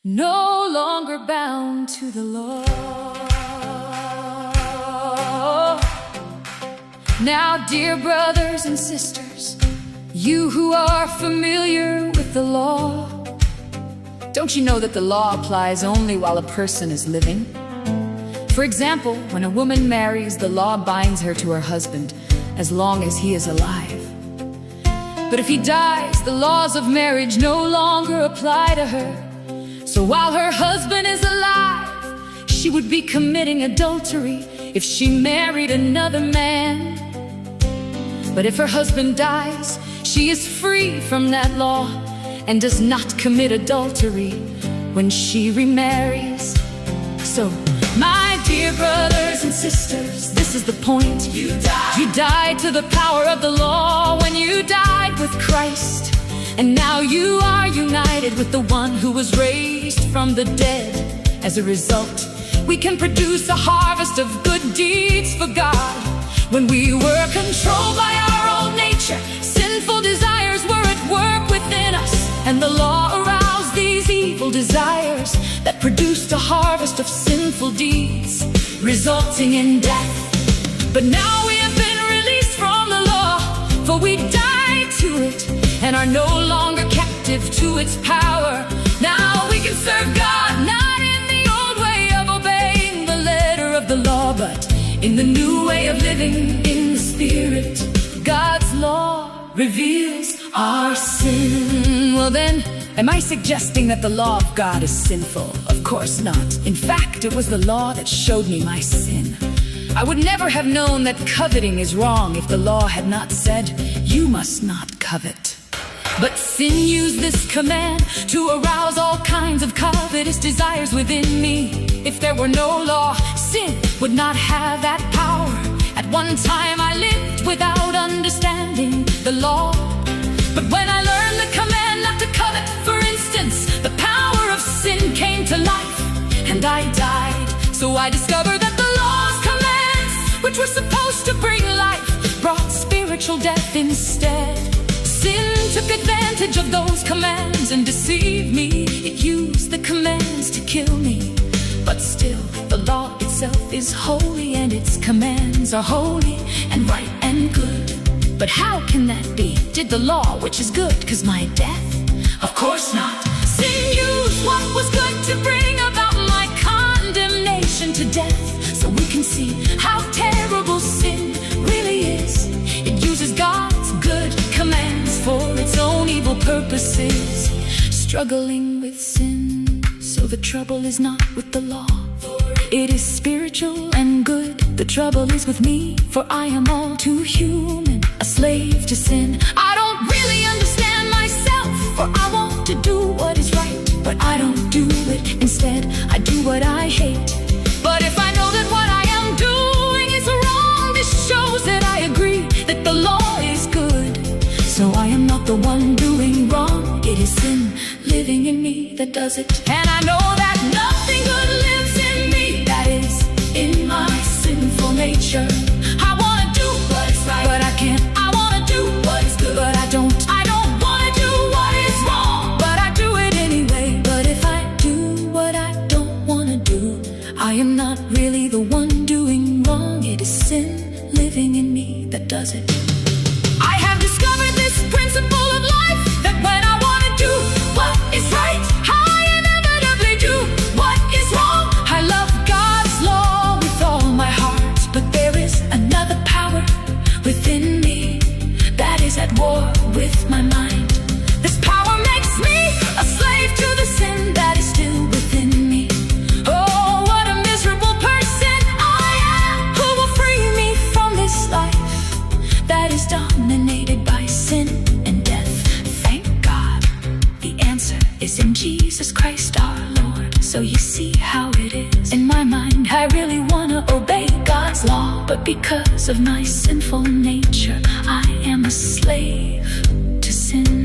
no longer bound to the law. Now, dear brothers and sisters, you who are familiar with the law, don't you know that the law applies only while a person is living? For example, when a woman marries, the law binds her to her husband as long as he is alive. But if he dies, the laws of marriage no longer apply to her. So while her husband is alive, she would be committing adultery if she married another man. But if her husband dies, she is free from that law and does not commit adultery when she remarries. So, my dear brothers and sisters, this is the point. You died to the power of the law when you died with Christ. And now you are united with the one who was raised from the dead. As a result, we can produce a harvest of good deeds for God. When we were controlled by our old nature, sinful desires were at work within us, and the law aroused these evil desires that produced a harvest of sinful deeds, resulting in death. But now we have been released from the law, for we died to it and are no longer captive to its power. Now we can serve God, not in the old way of obeying the letter of the law, but in the new way of living in the Spirit. God's law reveals our sin. Well then, am I suggesting that the law of God is sinful? Of course not. In fact, it was the law that showed me my sin. I would never have known that coveting is wrong if the law had not said, you must not covet. But sin used this command to arouse all kinds of covetous desires within me. If there were no law, sin would not have that power. At one time I lived without understanding the law. But when I learned the command not to covet, for instance, the power of sin came to life, and I died. So I discovered that the law's commands, which were supposed to bring life, brought spiritual death instead. Sin took advantage of those commands and deceived me. It used the commands to kill me. But still, the law itself is holy, and its commands are holy and right and good. But how can that be? Did the law, which is good, cause my death? Of course not. Sin used what was good to bring about my condemnation to death. So we can see how terrible sin really is. It uses God's good commands for its own evil purposes. Struggling with sin, so the trouble is not with the law, it is spiritual and good. The trouble is with me, for I am all too human, a slave to sin. I don't really understand myself, for I want to do what is right, but I don't do it. Instead, I do what I hate. But if I know that what I am doing is wrong, this shows that I agree that the law is good. So I am not the one doing wrong, it is sin living in me that does it. And I know that nothing good lives in me, that is, in my sinful nature. I wanna do what is right, but I can't. I wanna do what is good, but I don't. I don't wanna do what is wrong, but I do it anyway. But if I do what I don't wanna do, I am not really the one doing wrong. It is sin living in me that does it. I have discovered this principle of life, that when I wanna do what is right, I inevitably do what is wrong. I love God's law with all my heart, but there is another power within me that is at war with my mind. This power makes me a slave to the sin that is still within me. Oh, what a miserable person I am! Who will free me from this life that is dominated by sin and death? Thank God, the answer is in Jesus Christ our Lord. So you see how it is. In my mind, I really wanna obey God's law, but because of my sinful nature, I am a slave to sin.